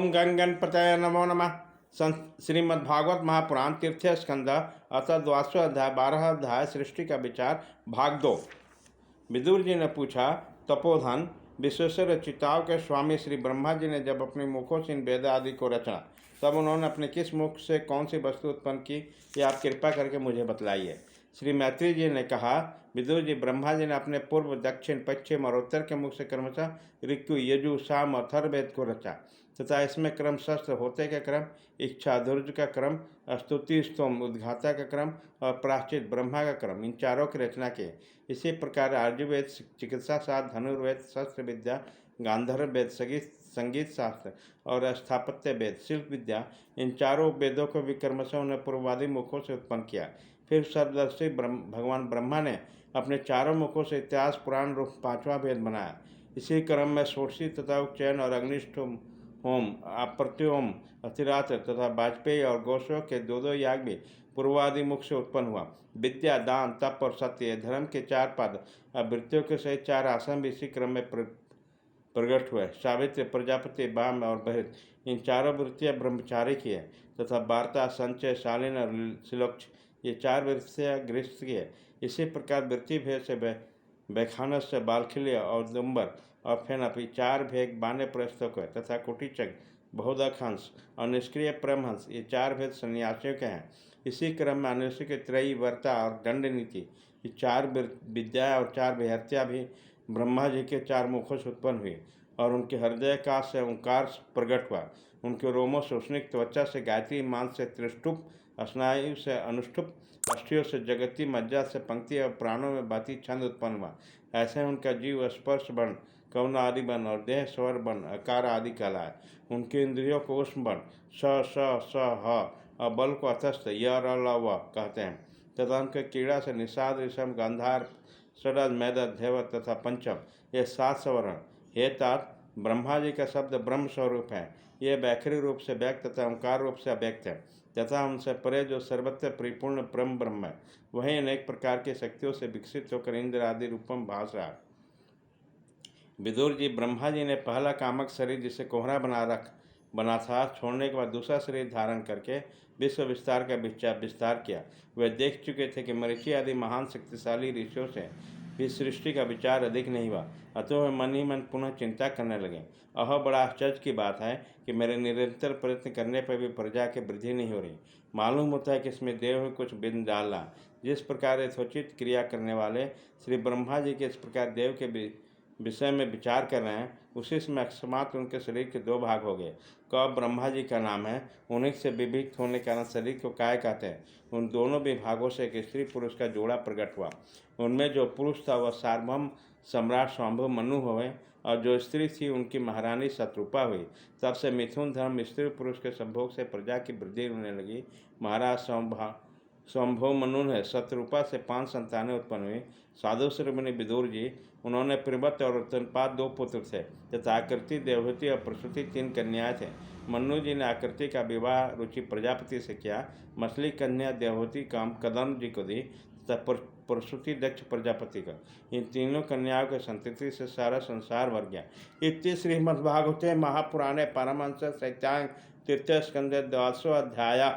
ओम गंगणपतये नमो नमः। श्रीमद्भागवत महापुराण तीर्थ्य स्कंद अतः 12वां अध्याय 12 अध्याय सृष्टि का विचार भाग 2। विदुर जी ने पूछा, तपोधन विश्वेश्वर चिताव के स्वामी श्री ब्रह्मा जी ने जब अपने मुखों से इन वेद आदि को रचा, तब उन्होंने अपने किस मुख से कौन सी वस्तु उत्पन्न की, ये आप कृपा करके मुझे बतलाइए। श्री मैत्री जी ने कहा, विदुर जी, ब्रह्मा जी ने अपने पूर्व, दक्षिण, पश्चिम और उत्तर के मुख से क्रमशः ऋक्यु, यजु, साम और अथर्ववेद को रचा तथा इसमें क्रम शस्त्र होते का क्रम, इच्छा धुर्ज का क्रम, स्तुति स्तोम उद्घाता का क्रम और प्राश्चित ब्रह्मा का क्रम, इन चारों की रचना की। इसी प्रकार आयुर्वेद, चिकित्सा शास्त्र, धनुर्वेद, शस्त्र विद्या, गांधर्व वेद, संगीत शास्त्र और स्थापत्य वेद, शिल्प विद्या, इन चारों वेदों को भी क्रमशः उन्हें पूर्ववादी मुखों से उत्पन्न किया। फिर सर्वदर्शी भगवान ब्रह्मा ने अपने चारों मुखों से इतिहास पुराण रूप 5वां वेद बनाया। इसी क्रम में षोडशी तथा उपचयन और अग्निष्ठ होम, अप्रत्योम, अतिरात्र तथा वाजपेयी और गोस्व के दो याग भी पूर्वादि मुख से उत्पन्न हुआ। विद्या, दान, तप और सत्य, धर्म के 4 पद, वृत्तियों के सहित 4 आसन भी इसी क्रम में प्रकट हुए। सावित्र, प्रजापति, वाम और बहिर्, इन चारों वृत्तियां ब्रह्मचारी की है तथा वार्ता, संचय, शालीन और शिलोक्ष, ये 4 वृत्तियां गृहस्थ की है। इसी प्रकार वृत्ति भेद से वैखानस से बालखिल्य और दुम्बर और फेनपी 4 भेद बान्य प्रस्तक है तथा कुटीचक, बहुदक हंस और निष्क्रिय परमहंस, ये 4 भेद सन्यासियों के हैं। इसी क्रम में अनुष्य के त्रयी, वर्ता और दंड नीति, ये 4 विद्या और 4 विहत्या भी ब्रह्मा जी के 4 मुखों से उत्पन्न हुई और उनके हृदय का से ओंकार प्रकट हुआ। उनके रोमों से उष्णिक, त्वचा से गायत्री, मांस से त्रिष्टुप, स्नायु से अनुष्टुप, अस्थियों से जगती, मज्जा से पंक्ति और प्राणों में बाती छंद उत्पन्न हुआ। ऐसे उनका जीव स्पर्श बन, कौन आदि बन और देह स्वर बन, अकार आदि कहलाए। उनके इंद्रियों को उष्म बन, स स स ह और बल को अतस्थ य र ल व कहते हैं तथा उनके कीड़ा से निषाद, ऋषभ, गांधार, षडज, मैदत, धैवत तथा पंचम, ये 7 स्वर्ण। हे तात, ब्रह्मा जी का शब्द ब्रह्म स्वरूप है। ये व्याखरी रूप से व्यक्त तथा ओंकार रूप से अव्यक्त है तथा उनसे परे जो सर्वत्र परिपूर्ण परम ब्रह्म है, वही अनेक प्रकार की शक्तियों से विकसित होकर इंद्र आदि रूपों में भास रहा है। विदुर जी, ब्रह्मा जी ने पहला कामक शरीर जिसे कोहरा बना था छोड़ने के बाद दूसरा शरीर धारण करके विश्व विस्तार का विस्तार किया। वे देख चुके थे कि मरीचि आदि महान शक्तिशाली ऋषियों से भी सृष्टि का विचार अधिक नहीं हुआ, अतः वे मन ही मन पुनः चिंता करने लगे। बड़ा आश्चर्य की बात है कि मेरे निरंतर प्रयत्न करने पर भी प्रजा की वृद्धि नहीं हो रही। मालूम होता है कि इसमें देव में कुछ बिन डालना। जिस प्रकार यथोचित क्रिया करने वाले श्री ब्रह्मा जी के इस प्रकार देव के विषय में विचार कर रहे हैं, उसी समय अकस्मात उनके शरीर के 2 भाग हो गए। क ब्रह्मा जी का नाम है, उन्हीं से विभक्त होने के कारण शरीर को काय कहते हैं। उन दोनों विभागों से एक स्त्री पुरुष का जोड़ा प्रकट हुआ। उनमें जो पुरुष था वह सार्वभौम सम्राट स्वयंभु मनु हुए और जो स्त्री थी उनकी महारानी शत्रुपा हुई। तब से मिथुन धर्म, स्त्री पुरुष के संभोग से प्रजा की वृद्धि होने लगी। महाराज स्वयंभु मनु है शत्रुपा से 5 संतानें उत्पन्न हुई। साधु श्रीमुनि विदुर जी, उन्होंने प्रिवत और उत्तनपाद 2 पुत्र थे तथा आकृति, देवहूति और प्रसूति 3 कन्याएं थे। मनु जी ने आकृति का विवाह रुचि प्रजापति से किया, मछली कन्या देवहूति काम कदम जी को दी तथा प्रसूति दक्ष प्रजापति का। इन तीनों कन्याओं के संतति से सारा संसार भर गया। इति श्रीमद्भागवते महापुराणे पारमहंस साहित्यां तीर्थस्कंधे 12वां अध्याय।